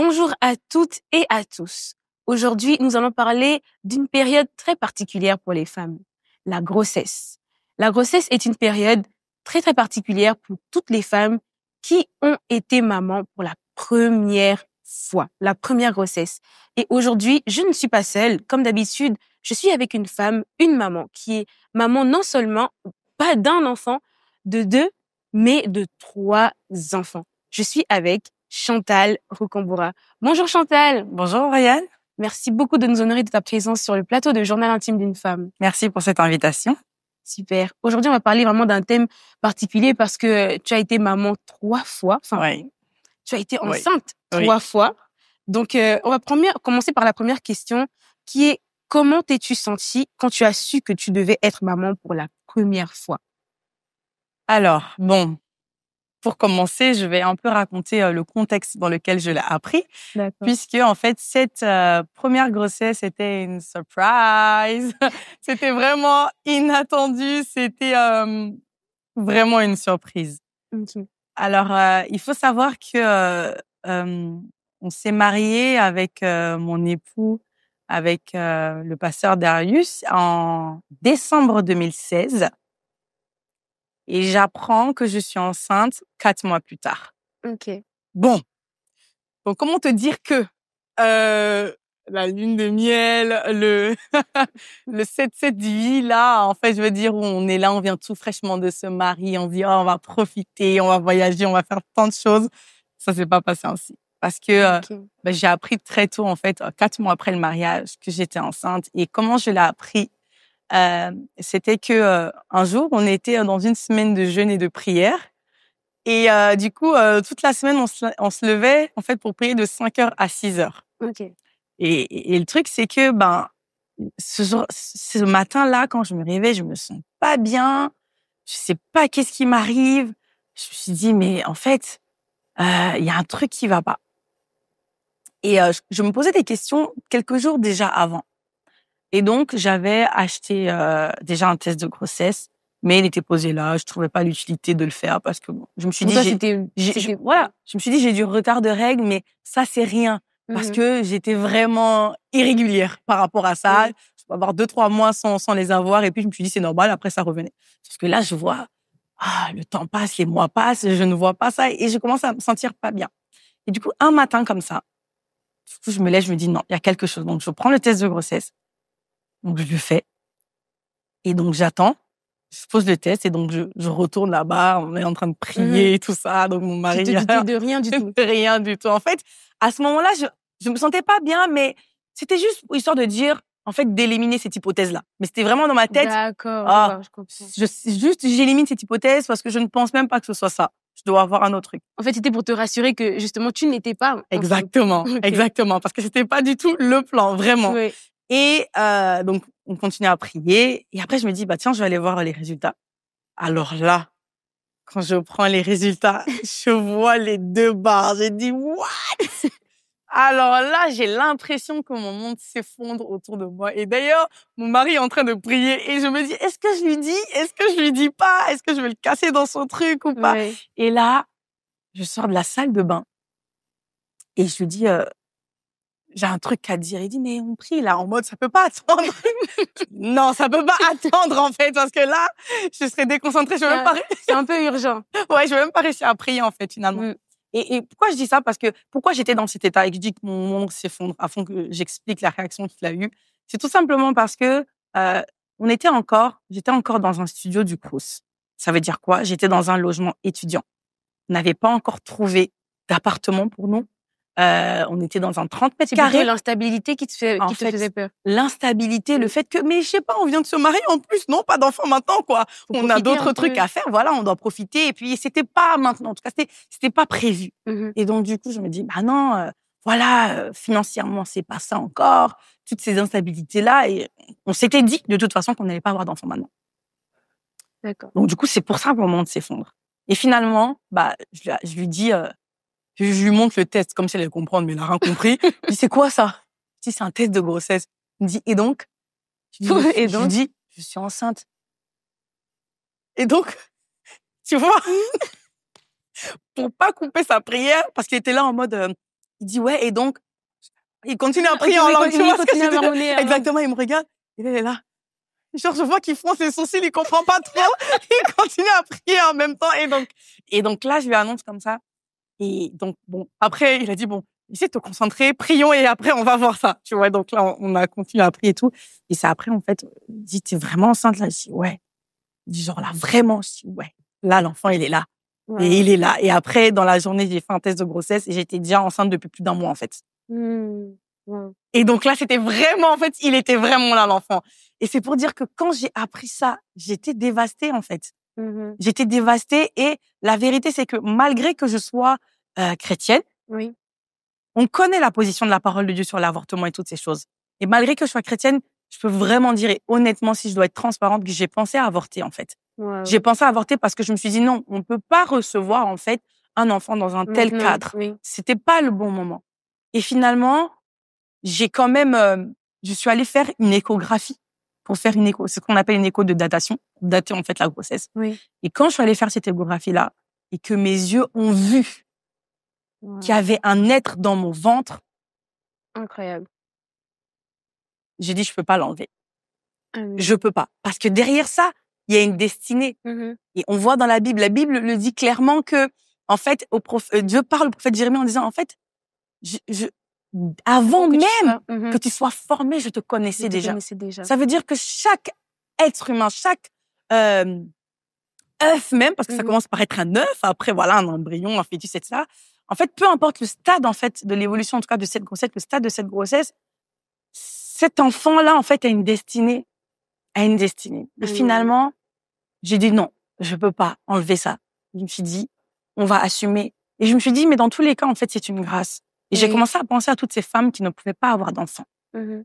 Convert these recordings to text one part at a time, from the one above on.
Bonjour à toutes et à tous. Aujourd'hui, nous allons parler d'une période très particulière pour les femmes, la grossesse. La grossesse est une période très particulière pour toutes les femmes qui ont été mamans pour la première fois, la première grossesse. Et aujourd'hui, je ne suis pas seule. Comme d'habitude, je suis avec une femme, une maman, qui est maman non seulement pas d'un enfant, de deux, mais de 3 enfants. Je suis avec Chantal Rocamboura. Bonjour Chantal. Bonjour Ryan. Merci beaucoup de nous honorer de ta présence sur le plateau de Journal intime d'une femme. Merci pour cette invitation. Super. Aujourd'hui, on va parler vraiment d'un thème particulier parce que tu as été maman 3 fois. Enfin, Oui. tu as été Oui. enceinte 3 fois. Donc, on va commencer par la première question qui est comment t'es-tu sentie quand tu as su que tu devais être maman pour la première fois? Alors, pour commencer, je vais un peu raconter le contexte dans lequel je l'ai appris, D'accord. puisque en fait, cette première grossesse était une surprise. C'était vraiment inattendu. C'était vraiment une surprise. Ok. Alors, il faut savoir que on s'est mariés avec mon époux, avec le pasteur Darius, en décembre 2016. Et j'apprends que je suis enceinte 4 mois plus tard. Ok. Bon, donc comment te dire que la lune de miel, le le 7-7 vie là, en fait, je veux dire, où on est là, on vient tout fraîchement de se marier, on dit, oh, on va profiter, on va voyager, on va faire tant de choses. Ça s'est pas passé ainsi. Parce que Ok. j'ai appris très tôt, en fait, 4 mois après le mariage, que j'étais enceinte. Et comment je l'ai appris? C'était que un jour, on était dans une semaine de jeûne et de prière. Et du coup, toute la semaine, on se levait en fait pour prier de 5h à 6h. Ok. Et le truc, c'est que ce matin-là, quand je me réveille, je me sens pas bien. Je sais pas qu'est-ce qui m'arrive. Je me suis dit, mais en fait, il y a un truc qui va pas. Et je me posais des questions quelques jours déjà avant. Et donc, j'avais acheté déjà un test de grossesse, mais il était posé là. Je trouvais pas l'utilité de le faire parce que je me suis Pour dit, toi, c'était... voilà, je me suis dit, j'ai du retard de règles, mais ça, c'est rien parce Mhm. que j'étais vraiment irrégulière par rapport à ça. Oui. Je peux avoir 2-3 mois sans les avoir. Et puis, je me suis dit, c'est normal. Après, ça revenait. Parce que là, je vois, le temps passe, les mois passent, je ne vois pas ça et je commence à me sentir pas bien. Et du coup, un matin comme ça, du coup, je me lève, je me dis, non, il y a quelque chose. Donc, je prends le test de grossesse. Donc, je le fais. Et donc, j'attends. Je pose le test et donc, je retourne là-bas. On est en train de prier et tout ça. Donc, mon Tu mari... te doutais de rien du tout. Rien du tout. En fait, à ce moment-là, je me sentais pas bien, mais c'était juste histoire de dire, en fait, d'éliminer cette hypothèse-là. Mais c'était vraiment dans ma tête. D'accord, Ah, je comprends. j'élimine cette hypothèse parce que je ne pense même pas que ce soit ça. Je dois avoir un autre truc. En fait, c'était pour te rassurer que, justement, tu n'étais pas enceinte. Exactement. Ok. Exactement. Parce que c'était pas du tout le plan, vraiment. Oui. Et donc, on continue à prier. Et après, je me dis, tiens, je vais aller voir les résultats. Alors là, quand je prends les résultats, je vois les 2 barres. J'ai dit, what? Alors là, j'ai l'impression que mon monde s'effondre autour de moi. Et d'ailleurs, mon mari est en train de prier et je me dis, est-ce que je lui dis? Est-ce que je lui dis pas? Est-ce que je vais le casser dans son truc ou pas? Oui. Et là, je sors de la salle de bain et je lui dis, j'ai un truc à dire. Il dit, mais on prie là, en mode, ça peut pas attendre. Non, ça peut pas attendre en fait, parce que là, je serais déconcentrée. Je vais même pas, C'est un peu urgent. ouais, je vais même pas réussir à prier en fait finalement. Mm. Et pourquoi je dis ça? Parce que pourquoi j'étais dans cet état et que je dis que mon monde s'effondre afin que j'explique la réaction qu'il a eue. C'est tout simplement parce que euh, j'étais encore dans un studio du Crous. Ça veut dire quoi? J'étais dans un logement étudiant. On n'avait pas encore trouvé d'appartement pour nous. On était dans un 30 mètres C'est plutôt carrés. l'instabilité qui te faisait peur. L'instabilité, le fait que, mais je sais pas, on vient de se marier en plus, non, pas d'enfant maintenant, quoi. Faut On a profiter d'autres un trucs peu. à faire, voilà, on doit profiter. Et puis, c'était pas maintenant, en tout cas, c'était pas prévu. Mhm. Et donc, du coup, je me dis, non, voilà, financièrement, c'est pas ça encore, toutes ces instabilités-là. Et on s'était dit, de toute façon, qu'on n'allait pas avoir d'enfant maintenant. D'accord. Donc, du coup, c'est pour ça que mon monde s'effondre. Et finalement, je lui dis, je lui montre le test, comme si elle allait comprendre, mais elle n'a rien compris. Je dis, c'est quoi ça? Je dis, c'est un test de grossesse. Il me dit, et donc? Et Je lui donc? dis, je suis enceinte. Et donc, tu vois, pour pas couper sa prière, parce qu'il était là en mode, Il dit, ouais, et donc, il continue à prier en langue. Tu vois ce que je veux dire? Exactement, il me regarde. Il est là. Genre, je vois qu'il fronce ses sourcils, il comprend pas trop. Il continue à prier en même temps. Et donc là, je lui annonce comme ça. Et donc, bon, après, il a dit, bon, essaie de te concentrer, prions et après, on va voir ça. Tu vois, donc là, on a continué à prier et tout. Et c'est après, en fait, il dit, t'es vraiment enceinte là? Je dis, ouais. Il dit, genre là, vraiment? Je dis, ouais. Là, l'enfant, il est là. Ouais. Et il est là. Et après, dans la journée, j'ai fait un test de grossesse et j'étais déjà enceinte depuis plus d'un mois, en fait. Ouais. Et donc là, c'était vraiment, en fait, il était vraiment là, l'enfant. Et c'est pour dire que quand j'ai appris ça, j'étais dévastée, en fait. J'étais dévastée et la vérité, c'est que malgré que je sois chrétienne, Oui. on connaît la position de la parole de Dieu sur l'avortement et toutes ces choses. Et malgré que je sois chrétienne, je peux vraiment dire, et honnêtement, si je dois être transparente, que j'ai pensé à avorter, en fait. Ouais. J'ai pensé à avorter parce que je me suis dit, non, on ne peut pas recevoir, en fait, un enfant dans un tel Maintenant, cadre. oui. C'était pas le bon moment. Et finalement, j'ai quand même, je suis allée faire une échographie pour faire une écho, c'est ce qu'on appelle une écho de datation, dater en fait la grossesse. Oui. Et quand je suis allée faire cette échographie-là et que mes yeux ont vu Ouais. qu'il y avait un être dans mon ventre, Incroyable. j'ai dit je peux pas l'enlever. Amen. Je peux pas parce que derrière ça, il y a une destinée. Et on voit dans la Bible le dit clairement que en fait Dieu parle au prophète Jérémie en disant en fait avant même que tu sois formé, je te connaissais déjà. Ça veut dire que chaque être humain, chaque œuf même, parce que ça commence par être un œuf, après voilà un embryon, un fœtus, etc. En fait, peu importe le stade en fait de l'évolution, en tout cas de cette grossesse, le stade de cette grossesse, cet enfant-là en fait a une destinée, Et finalement, j'ai dit non, je peux pas enlever ça. Je me suis dit, on va assumer. Et je me suis dit, mais dans tous les cas, en fait, c'est une grâce. Et j'ai commencé à penser à toutes ces femmes qui ne pouvaient pas avoir d'enfants.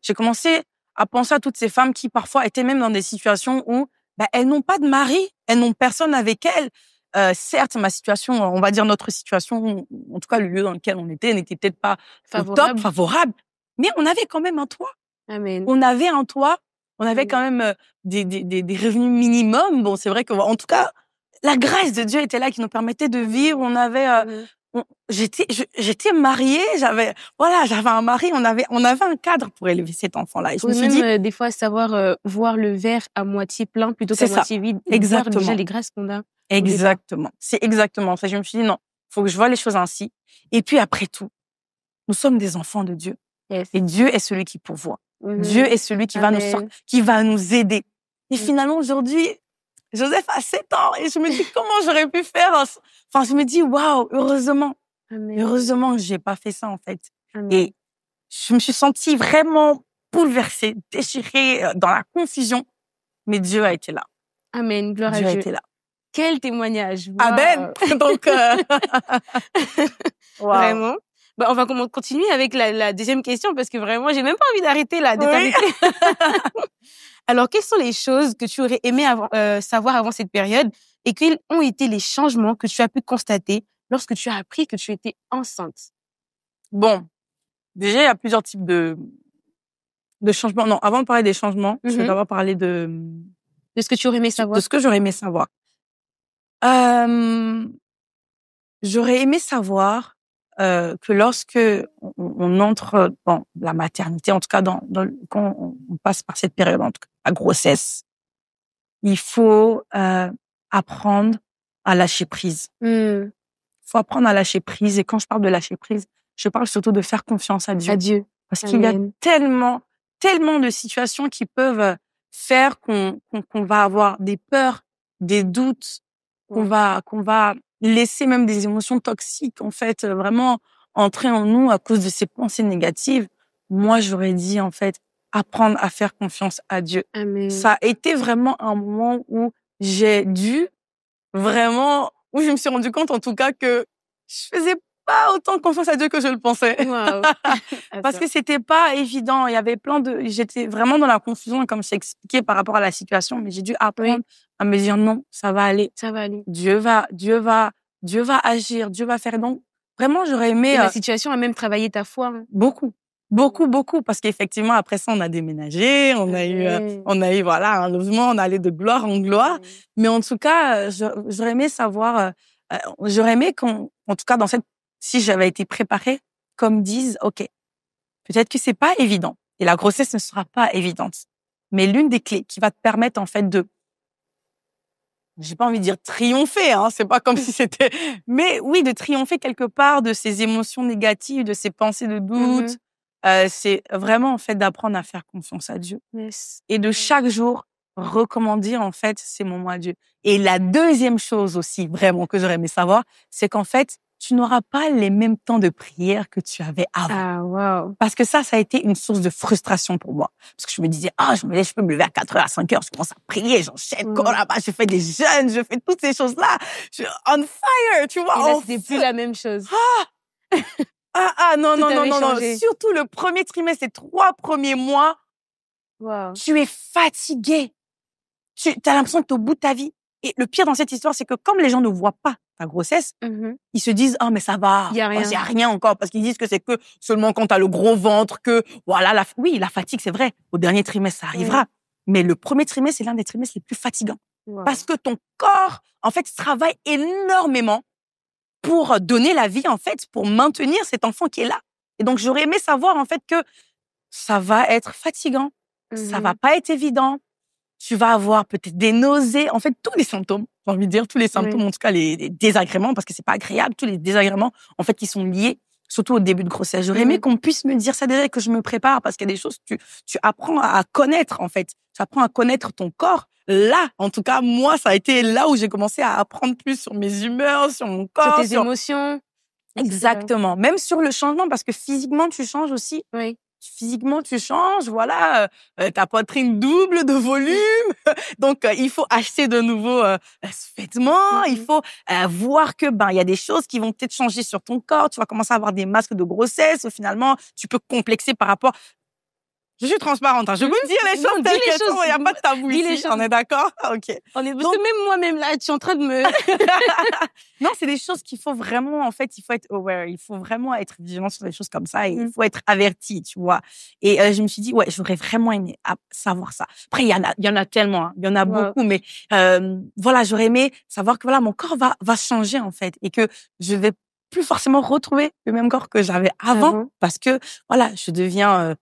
J'ai commencé à penser à toutes ces femmes qui parfois étaient même dans des situations où elles n'ont pas de mari, elles n'ont personne avec elles. Certes, ma situation, on va dire notre situation, en tout cas le lieu dans lequel on était, n'était peut-être pas favorable, mais on avait quand même un toit. Amen. On avait un toit, on avait quand même des revenus minimum. Bon, c'est vrai que, en tout cas, la grâce de Dieu était là qui nous permettait de vivre. On avait, j'étais mariée, j'avais un mari, on avait un cadre pour élever cet enfant-là. Et je me suis dit, des fois, savoir voir le verre à moitié plein plutôt qu'à moitié vide. Exactement. Voir déjà les grâces qu'on a. Exactement. C'est exactement ça. Je me suis dit, non, faut que je vois les choses ainsi. Et puis, après tout, nous sommes des enfants de Dieu. Yes. Et Dieu est celui qui pourvoit. Dieu est celui qui va nous sortir, qui va nous aider. Et finalement, aujourd'hui, Joseph a 7 ans et je me dis comment j'aurais pu faire. Enfin, je me dis, waouh, heureusement. Heureusement que j'ai pas fait ça, en fait. Et je me suis sentie vraiment bouleversée, déchirée, dans la confusion. Mais Dieu a été là. Amen. Gloire à Dieu. Dieu a été là. Quel témoignage. Wow. Amen. Donc, Vraiment. On va continuer avec la deuxième question parce que vraiment, j'ai même pas envie d'arrêter là, de t'arrêter. Alors, quelles sont les choses que tu aurais aimé savoir avant cette période et quels ont été les changements que tu as pu constater lorsque tu as appris que tu étais enceinte? Bon, déjà, il y a plusieurs types de changements. Non, avant de parler des changements, je vais d'abord parler de ce que tu aurais aimé savoir. De ce que j'aurais aimé savoir. J'aurais aimé savoir que lorsque on entre dans la maternité, en tout cas quand on passe par cette période, en tout cas la grossesse, il faut apprendre à lâcher prise. Il faut apprendre à lâcher prise. Et quand je parle de lâcher prise, je parle surtout de faire confiance à Dieu. Parce qu'il y a tellement de situations qui peuvent faire qu'on va avoir des peurs, des doutes, qu'on va laisser même des émotions toxiques, en fait, vraiment entrer en nous à cause de ces pensées négatives. Moi, j'aurais dit, en fait, apprendre à faire confiance à Dieu. Amen. Ça a été vraiment un moment où j'ai dû vraiment, où je me suis rendu compte, en tout cas, que je faisais pas autant confiance à Dieu que je le pensais. Wow. Parce que c'était pas évident. Il y avait j'étais vraiment dans la confusion, comme je t'ai expliqué par rapport à la situation, mais j'ai dû apprendre à me dire non, ça va aller. Ça va aller. Dieu va agir, Dieu va faire. Donc, vraiment, j'aurais aimé. Et la situation a même travaillé ta foi. Hein. Beaucoup. Parce qu'effectivement, après ça, on a déménagé, on a eu, voilà, un logement, on allait de gloire en gloire. Mais en tout cas, j'aurais aimé savoir, j'aurais aimé en tout cas, si j'avais été préparée, comme disent, OK, peut-être que c'est pas évident et la grossesse ne sera pas évidente. Mais l'une des clés qui va te permettre, en fait, j'ai pas envie de dire triompher, hein, c'est pas comme si c'était, mais oui, de triompher quelque part de ces émotions négatives, de ces pensées de doute. C'est vraiment, en fait, d'apprendre à faire confiance à Dieu Yes. et de chaque jour recommander, en fait, ces moments à Dieu. Et la deuxième chose aussi, vraiment, que j'aurais aimé savoir, c'est qu'en fait, tu n'auras pas les mêmes temps de prière que tu avais avant. Ah, wow. Parce que ça a été une source de frustration pour moi. Parce que je me disais, je peux me lever à 4 heures, à 5 heures, je commence à prier, j'enchaîne, là-bas, je fais des jeûnes, je fais toutes ces choses-là. Je suis on fire, tu vois. Et là, c'était plus la même chose. Non, Tout non, avait non. changé. Surtout le premier trimestre, les 3 premiers mois, Wow. tu es fatigué. Tu as l'impression que tu es au bout de ta vie. Et le pire dans cette histoire, c'est que comme les gens ne voient pas ta grossesse, ils se disent, mais ça va. Il y a rien. Il y a rien encore. Parce qu'ils disent que c'est que seulement quand tu as le gros ventre, que, voilà, oui, la fatigue, c'est vrai. Au dernier trimestre, ça arrivera. Mais le premier trimestre, c'est l'un des trimestres les plus fatigants. Wow. Parce que ton corps, en fait, travaille énormément pour donner la vie, en fait, pour maintenir cet enfant qui est là. Et donc, j'aurais aimé savoir, en fait, que ça va être fatigant. Ça va pas être évident. Tu vas avoir peut-être des nausées, en fait, tous les symptômes, j'ai envie de dire, tous les symptômes, en tout cas, les désagréments, parce que c'est pas agréable, tous les désagréments, en fait, qui sont liés, surtout au début de grossesse. J'aurais aimé qu'on puisse me dire ça déjà et que je me prépare, parce qu'il y a des choses que tu apprends à connaître, en fait. Tu apprends à connaître ton corps. Là, en tout cas, moi, ça a été là où j'ai commencé à apprendre plus sur mes humeurs, sur mon corps. Sur tes émotions. Exactement. Même sur le changement, parce que physiquement, tu changes aussi. Oui. Physiquement, tu changes, voilà, ta poitrine double de volume. Donc, il faut acheter de nouveaux vêtements. Il faut voir que, il y a des choses qui vont peut-être changer sur ton corps. Tu vas commencer à avoir des masques de grossesse. Finalement, tu peux complexer par rapport. Je suis transparente, hein. Je peux dire les choses telles qu'elles sont. Il n'y a pas de tabou ici. On est d'accord? OK. Parce que même moi-même, là, tu es en train de me... Non, c'est des choses qu'il faut vraiment, en fait, il faut être aware. Il faut vraiment être vigilant sur des choses comme ça. Et il faut être averti, tu vois. Et je me suis dit, j'aurais vraiment aimé savoir ça. Après, il y en a tellement, hein. Il y en a beaucoup. Mais voilà, j'aurais aimé savoir que voilà, mon corps va changer, en fait. Et que je vais plus forcément retrouver le même corps que j'avais avant. Parce que, voilà, je deviens...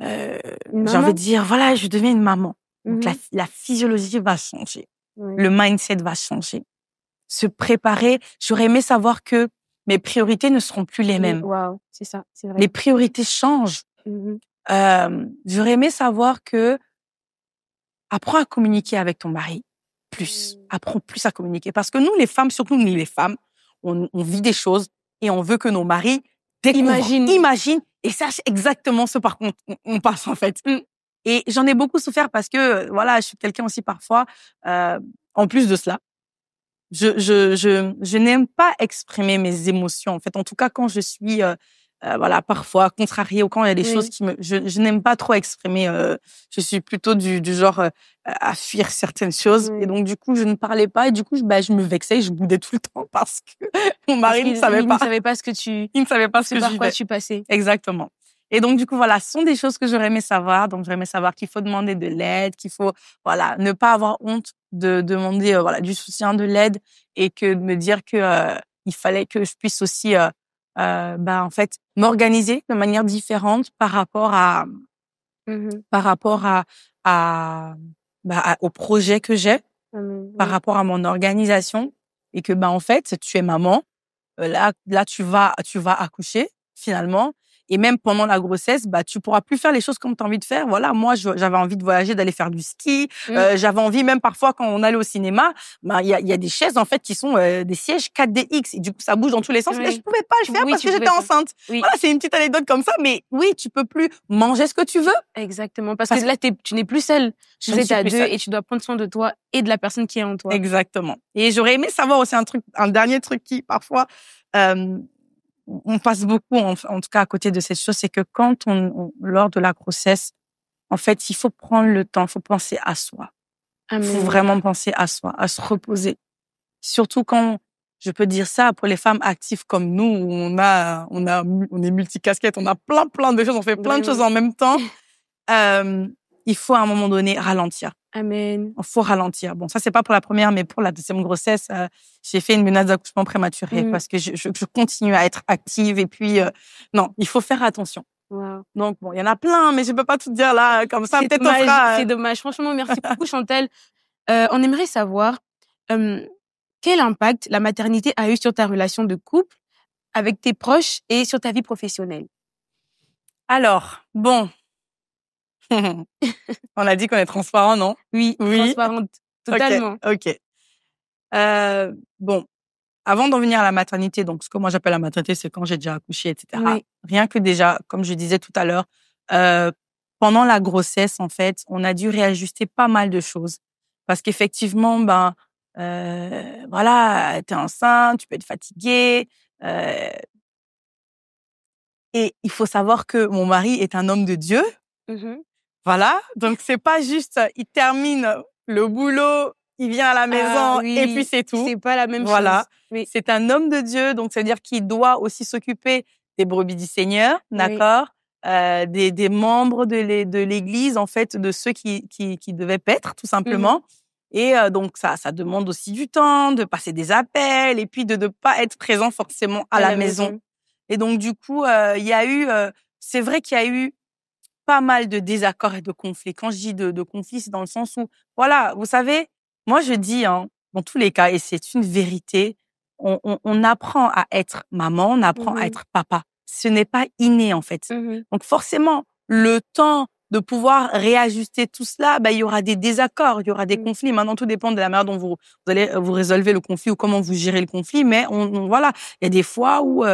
j'ai envie de dire, voilà, je deviens une maman. Donc, la physiologie va changer. Le mindset va changer. Se préparer. J'aurais aimé savoir que mes priorités ne seront plus les mêmes. Wow, c'est ça, c'est vrai. Les priorités changent. J'aurais aimé savoir que apprends à communiquer avec ton mari plus. Apprends plus à communiquer. Parce que nous, les femmes, surtout nous, les femmes, on vit des choses et on veut que nos maris découvrent, imaginent et sachent exactement ce par quoi on passe, en fait. Et j'en ai beaucoup souffert parce que, voilà, je suis quelqu'un aussi parfois, en plus de cela, je n'aime pas exprimer mes émotions. En fait, en tout cas, quand je suis, voilà, parfois contrariée ou quand il y a des choses je n'aime pas trop exprimer. Je suis plutôt du genre à fuir certaines choses. Et donc, du coup, je ne parlais pas. Et du coup, je me vexais et je boudais tout le temps parce que mon mari ne savait pas. Il ne savait pas ce que Il ne savait pas ce que par quoi tu passais. Exactement. Et donc, du coup, voilà, ce sont des choses que j'aurais aimé savoir. Donc, j'aurais aimé savoir qu'il faut demander de l'aide, qu'il faut, voilà, ne pas avoir honte de demander, voilà, du soutien, de l'aide et que de me dire que il fallait que je puisse aussi, en fait, m'organiser de manière différente par rapport au projet que j'ai, par rapport à mon organisation et que, en fait, tu es maman. Là, tu vas accoucher, finalement. Et même pendant la grossesse, tu pourras plus faire les choses comme tu as envie de faire. Voilà, moi, j'avais envie de voyager, d'aller faire du ski. J'avais envie, même parfois, quand on allait au cinéma, il y a des chaises, en fait, qui sont des sièges 4DX. Et du coup, ça bouge dans tous les sens. Mais je pouvais pas le faire parce que j'étais enceinte. Voilà, c'est une petite anecdote comme ça. Mais oui, tu peux plus manger ce que tu veux. Exactement. Parce que là, tu n'es plus seule. Vous êtes à deux et tu dois prendre soin de toi et de la personne qui est en toi. Exactement. Et j'aurais aimé savoir aussi un dernier truc qui, parfois, on passe beaucoup, en tout cas, à côté de cette chose, c'est que quand lors de la grossesse, en fait, il faut prendre le temps, il faut penser à soi. Il faut vraiment penser à soi, à se reposer. Surtout quand, je peux dire ça pour les femmes actives comme nous, où on est multicasquette, on a plein de choses, on fait plein de choses en même temps. Il faut à un moment donné ralentir. Amen. Il faut ralentir. Bon, ça, c'est pas pour la première, mais pour la deuxième grossesse, j'ai fait une menace d'accouchement prématuré parce que je continue à être active. Et puis, non, il faut faire attention. Wow. Donc, bon, il y en a plein, mais je peux pas tout dire là, comme ça. Peut-être on fera... C'est dommage. Franchement, merci beaucoup, Chantal. On aimerait savoir quel impact la maternité a eu sur ta relation de couple avec tes proches et sur ta vie professionnelle. Alors, bon... On a dit qu'on est transparent, non? Oui, transparente, totalement. Ok. Bon, avant d'en venir à la maternité, donc ce que moi j'appelle la maternité, c'est quand j'ai déjà accouché, etc. Oui. Rien que déjà, comme je disais tout à l'heure, pendant la grossesse, en fait, on a dû réajuster pas mal de choses. Parce qu'effectivement, voilà, t'es enceinte, tu peux être fatiguée. Et il faut savoir que mon mari est un homme de Dieu. Voilà, donc c'est pas juste, il termine le boulot, il vient à la maison et puis c'est tout. C'est pas la même voilà. chose. Oui. C'est un homme de Dieu, donc ça veut dire qu'il doit aussi s'occuper des brebis du Seigneur, d'accord, des membres de l'Église, en fait, de ceux qui devaient paître, tout simplement. Et donc ça demande aussi du temps, de passer des appels et puis de ne pas être présent forcément à la maison. Et donc du coup, il y a eu, c'est vrai qu'il y a eu pas mal de désaccords et de conflits. Quand je dis de conflits, c'est dans le sens où, voilà, vous savez, moi je dis, dans tous les cas, et c'est une vérité, on apprend à être maman, on apprend à être papa. Ce n'est pas inné, en fait. Donc forcément, le temps de pouvoir réajuster tout cela, il y aura des désaccords, il y aura des conflits. Maintenant, tout dépend de la manière dont vous allez vous résolver le conflit ou comment vous gérez le conflit. Mais voilà, il y a des fois où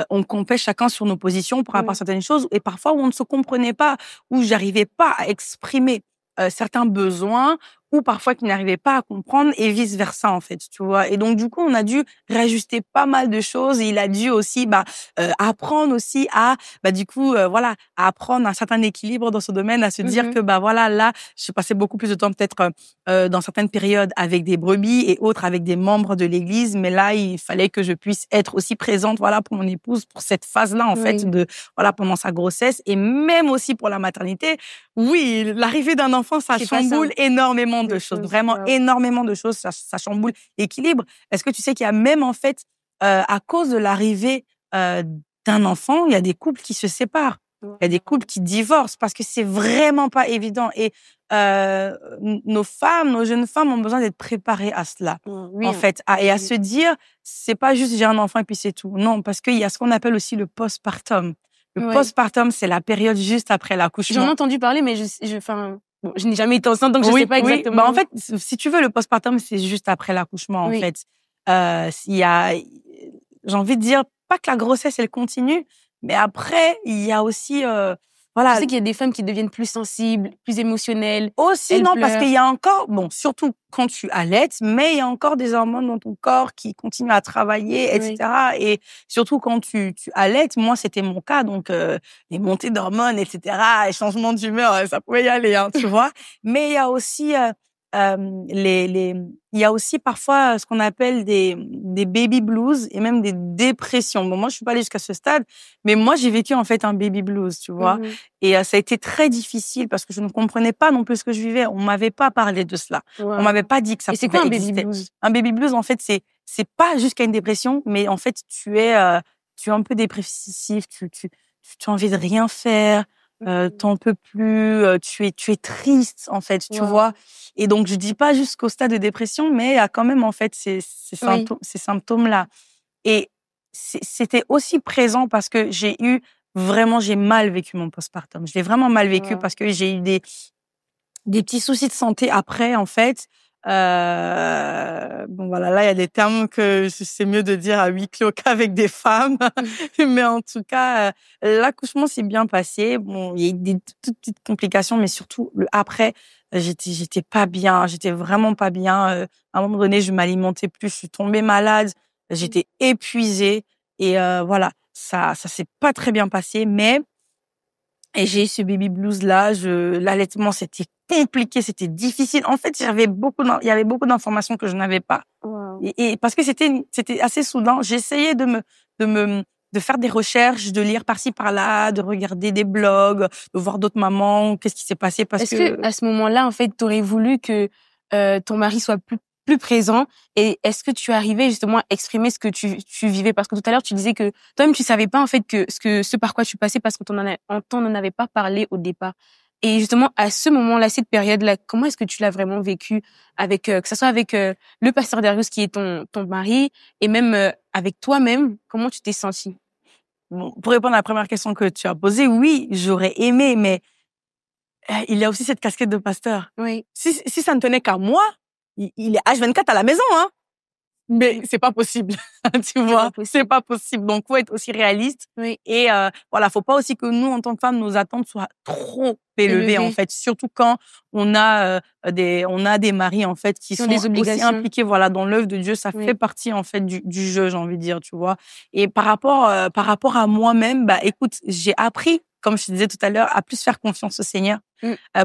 on campait chacun sur nos positions par rapport à certaines choses et parfois où on ne se comprenait pas, où j'arrivais pas à exprimer certains besoins ou parfois qui n'arrivaient pas à comprendre et vice versa, en fait, tu vois. Et donc, du coup, on a dû réajuster pas mal de choses et il a dû aussi, apprendre aussi à, voilà, à apprendre un certain équilibre dans ce domaine, à se dire que, voilà, là, je passais beaucoup plus de temps peut-être dans certaines périodes avec des brebis et autres avec des membres de l'église. Mais là, il fallait que je puisse être aussi présente, voilà, pour mon épouse, pour cette phase-là, en fait, voilà, pendant sa grossesse et même aussi pour la maternité. Oui, l'arrivée d'un enfant, ça chamboule énormément de choses, vraiment énormément de choses. Ça chamboule l'équilibre. Est-ce que tu sais qu'il y a même, en fait, à cause de l'arrivée d'un enfant, il y a des couples qui se séparent. Il y a des couples qui divorcent parce que c'est vraiment pas évident. Et nos jeunes femmes ont besoin d'être préparées à cela, en fait, et à se dire, c'est pas juste j'ai un enfant et puis c'est tout. Non, parce qu'il y a ce qu'on appelle aussi le postpartum. Le postpartum, c'est la période juste après l'accouchement. J'en ai entendu parler, mais je n'ai jamais été enceinte, donc je sais pas exactement. En fait, si tu veux, le postpartum, c'est juste après l'accouchement, en fait. Il y a, j'ai envie de dire, pas que la grossesse, elle continue, mais après, il y a aussi, voilà. Je sais qu'il y a des femmes qui deviennent plus sensibles, plus émotionnelles. Aussi, non, parce qu'il y a encore, surtout quand tu allaites, mais il y a encore des hormones dans ton corps qui continuent à travailler, etc. Et surtout quand tu allaites, moi, c'était mon cas, donc les montées d'hormones, etc., les changements d'humeur, ça pouvait y aller, tu vois. Mais il y a aussi il y a aussi parfois ce qu'on appelle des baby blues et même des dépressions. Bon, moi, je suis pas allée jusqu'à ce stade, mais moi, j'ai vécu en fait un baby blues, tu vois. Et ça a été très difficile parce que je ne comprenais pas non plus ce que je vivais. On m'avait pas parlé de cela. On m'avait pas dit que ça pouvait exister. C'est quoi un baby blues? Un baby blues, en fait, c'est pas jusqu'à une dépression, mais en fait, tu es un peu dépressif, tu as envie de rien faire. T'en peux plus, tu es triste, en fait, tu vois. Et donc, je dis pas jusqu'au stade de dépression, mais il y a quand même, en fait, ces symptômes-là. Et c'était aussi présent parce que j'ai mal vécu mon postpartum. Je l'ai vraiment mal vécu parce que j'ai eu des petits soucis de santé après, en fait. Voilà, là, il y a des termes que c'est mieux de dire à huis clos qu'avec des femmes. Mais en tout cas, l'accouchement s'est bien passé. Bon, il y a eu des toutes petites complications, mais surtout, après, j'étais pas bien. J'étais vraiment pas bien. À un moment donné, je m'alimentais plus. Je suis tombée malade. J'étais épuisée. Et voilà, ça s'est pas très bien passé, mais et j'ai eu ce baby blues là, l'allaitement c'était compliqué, c'était difficile. En fait, il y avait beaucoup d'informations que je n'avais pas. Et parce que c'était assez soudain, j'essayais de me de faire des recherches, de lire par-ci par-là, de regarder des blogs, de voir d'autres mamans, qu'est-ce qui s'est passé parce Est-ce que à ce moment-là, en fait, tu aurais voulu que ton mari soit plus présent et est-ce que tu arrivais justement à exprimer ce que tu vivais parce que tout à l'heure tu disais que toi-même tu savais pas en fait que ce par quoi tu passais parce qu'on t'en avait pas parlé au départ. Et justement à ce moment-là, cette période-là, comment est-ce que tu l'as vraiment vécu avec que ça soit avec le pasteur Darius qui est ton mari et même avec toi-même, comment tu t'es sentie? Bon, pour répondre à la première question que tu as posée, oui, j'aurais aimé, mais il y a aussi cette casquette de pasteur. Oui. Si ça ne tenait qu'à moi, il est H24 à la maison, hein. Mais c'est pas possible, tu vois. C'est pas possible. Donc, faut être aussi réaliste. Oui. Et voilà, faut pas aussi que nous, en tant que femmes, nos attentes soient trop élevées, en fait. Surtout quand on a des maris, en fait, qui sont aussi impliqués, voilà, dans l'œuvre de Dieu. Ça fait partie, en fait, du jeu, j'ai envie de dire, tu vois. Et par rapport à moi-même, bah, écoute, j'ai appris, comme je te disais tout à l'heure, à plus faire confiance au Seigneur,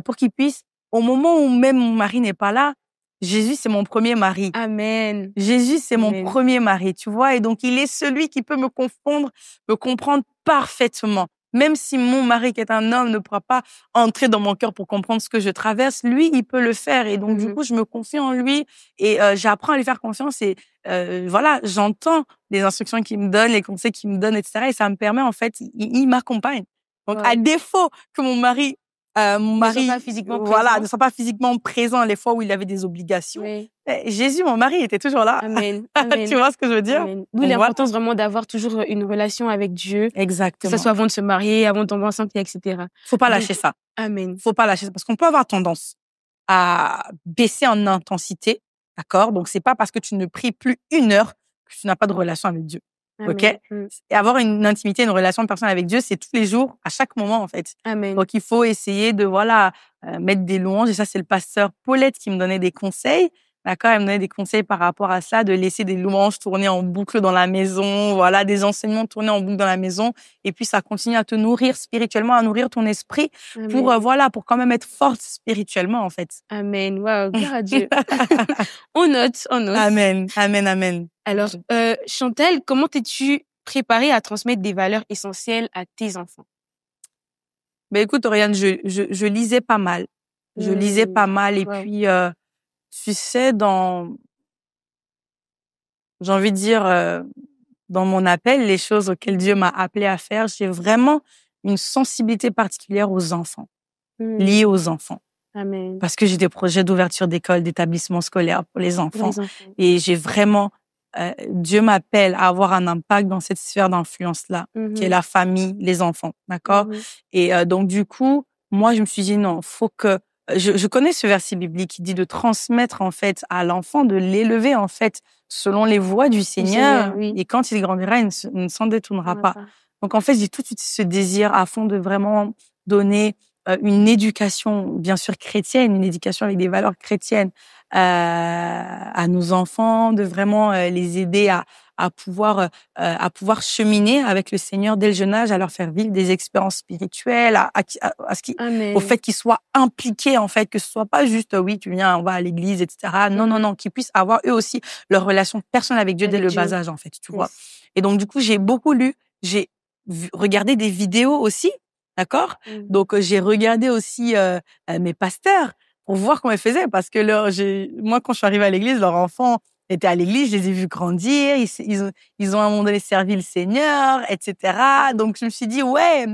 pour qu'il puisse, au moment où même mon mari n'est pas là, Jésus, c'est mon premier mari. Amen. Jésus, c'est mon premier mari, tu vois. Et donc, il est celui qui peut me comprendre parfaitement. Même si mon mari, qui est un homme, ne pourra pas entrer dans mon cœur pour comprendre ce que je traverse, lui, il peut le faire. Et donc, du coup, je me confie en lui et j'apprends à lui faire confiance. Et voilà, j'entends les instructions qu'il me donne, les conseils qu'il me donne, etc. Et ça me permet, en fait, il m'accompagne. Donc, à défaut que mon mari ne soit pas physiquement présent les fois où il avait des obligations. Oui. Jésus, mon mari, était toujours là. Amen. Tu vois ce que je veux dire? D'où l'importance vraiment d'avoir toujours une relation avec Dieu. Exactement. Que ça soit avant de se marier, avant de tomber enceinte, etc. Faut pas lâcher ça. Amen. Faut pas lâcher ça parce qu'on peut avoir tendance à baisser en intensité, d'accord? Donc, c'est pas parce que tu ne pries plus 1 heure que tu n'as pas de relation avec Dieu. Amen. OK? Et avoir une intimité, une relation personnelle avec Dieu, c'est tous les jours, à chaque moment, en fait. Amen. Donc, il faut essayer de, mettre des louanges. Et ça, c'est le pasteur Paulette qui me donnait des conseils. D'accord? Elle me donnait des conseils par rapport à ça, de laisser des louanges tourner en boucle dans la maison. Voilà, des enseignements tourner en boucle dans la maison. Et puis, ça continue à te nourrir spirituellement, à nourrir ton esprit pour quand même être forte spirituellement, en fait. Amen. Waouh, gloire à Dieu. On note. Amen. Alors, Chantal, comment t'es-tu préparée à transmettre des valeurs essentielles à tes enfants? Ben écoute, Oriane, je lisais pas mal. Et puis, tu sais, j'ai envie de dire, dans mon appel, les choses auxquelles Dieu m'a appelée à faire, j'ai vraiment une sensibilité particulière aux enfants, liée aux enfants. Amen. Parce que j'ai des projets d'ouverture d'écoles, d'établissements scolaires pour les enfants. Et j'ai vraiment, Dieu m'appelle à avoir un impact dans cette sphère d'influence-là, qui est la famille, les enfants, d'accord? Et donc, du coup, moi, je me suis dit, non, faut que... Je connais ce verset biblique qui dit de transmettre, en fait, à l'enfant, de l'élever, en fait, selon les voies du Seigneur. Et quand il grandira, il ne s'en détournera pas. Donc, en fait, j'ai tout de suite ce désir à fond de vraiment donner une éducation, bien sûr, chrétienne, une éducation avec des valeurs chrétiennes à nos enfants, de vraiment les aider à pouvoir cheminer avec le Seigneur dès le jeune âge, à leur faire vivre des expériences spirituelles, au fait qu'ils soient impliqués, en fait, que ce soit pas juste, oui, tu viens, on va à l'église, etc. Non, qu'ils puissent avoir eux aussi leur relation personnelle avec Dieu dès le bas âge, en fait, tu vois. Et donc, du coup, j'ai beaucoup lu, j'ai regardé des vidéos aussi, d'accord? Donc, j'ai regardé aussi mes pasteurs pour voir comment ils faisaient, parce que moi, quand je suis arrivée à l'église, leurs enfants étaient à l'église, je les ai vus grandir, ils ont à un moment donné servi le Seigneur, etc. Donc, je me suis dit, ouais,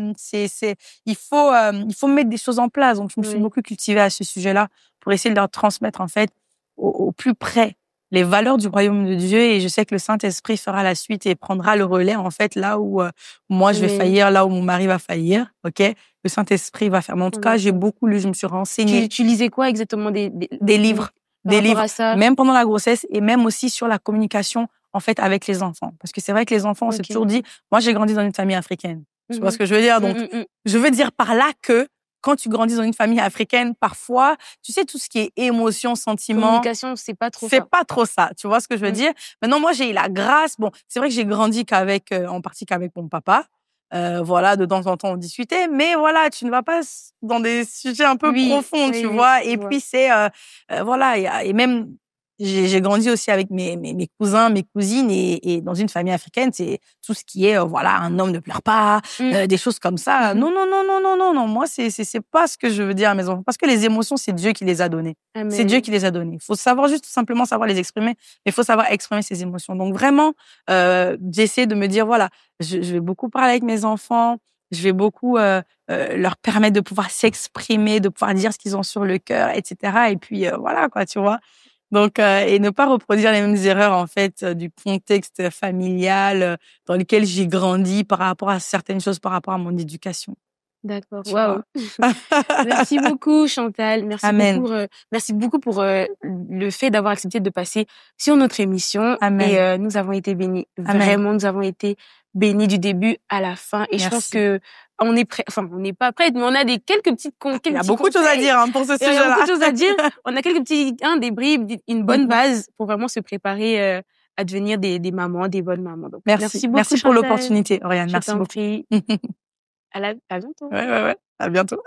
il faut mettre des choses en place. Donc, je me suis beaucoup cultivée à ce sujet-là pour essayer de leur transmettre, en fait, au plus près les valeurs du royaume de Dieu. Et je sais que le Saint-Esprit fera la suite et prendra le relais, en fait, là où moi, je vais faillir, là où mon mari va faillir, OK? Le Saint-Esprit va faire. Mais en tout cas, j'ai beaucoup lu, je me suis renseignée. Tu lisais quoi exactement? Des livres. Des livres, même pendant la grossesse et même aussi sur la communication, en fait, avec les enfants. Parce que c'est vrai que les enfants, on s'est toujours dit, moi, j'ai grandi dans une famille africaine. Tu vois ce que je veux dire? Donc, je veux dire par là que quand tu grandis dans une famille africaine, parfois, tu sais, tout ce qui est émotion, sentiment. Communication, c'est pas trop ça. C'est pas trop ça. Tu vois ce que je veux dire? Maintenant, moi, j'ai eu la grâce. Bon, c'est vrai que j'ai grandi en partie qu'avec mon papa. Voilà, de temps en temps, on discutait, mais voilà, tu ne vas pas dans des sujets un peu profonds, tu vois. Et puis, c'est, voilà, et même j'ai grandi aussi avec mes cousins, mes cousines et dans une famille africaine, c'est tout ce qui est, voilà, un homme ne pleure pas, des choses comme ça. Non, non, non, non, non, non, non. Moi, c'est pas ce que je veux dire à mes enfants. Parce que les émotions, c'est Dieu qui les a données. Amen. C'est Dieu qui les a données. Il faut savoir juste tout simplement savoir les exprimer, mais il faut savoir exprimer ses émotions. Donc vraiment, j'essaie de me dire, voilà, je vais beaucoup parler avec mes enfants. Je vais beaucoup leur permettre de pouvoir s'exprimer, de pouvoir dire ce qu'ils ont sur le cœur, etc. Et puis voilà, quoi, tu vois. Donc et ne pas reproduire les mêmes erreurs en fait du contexte familial dans lequel j'ai grandi par rapport à certaines choses, par rapport à mon éducation. D'accord. Tu Waouh. vois. Merci beaucoup, Chantal. Amen. Merci beaucoup pour le fait d'avoir accepté de passer sur notre émission. Amen. Et nous avons été bénis. Amen. Vraiment, nous avons été bénis du début à la fin. Et Merci. je pense que on est prêt. Enfin, on n'est pas prête, mais on a quelques petites Il y a beaucoup de choses à dire pour ce sujet-là. Il y a beaucoup de choses à dire. On a quelques des bribes, une bonne base pour vraiment se préparer à devenir des mamans, des bonnes mamans. Donc, merci beaucoup. Merci pour l'opportunité, Oriane. Merci beaucoup. À bientôt. Ouais. À bientôt.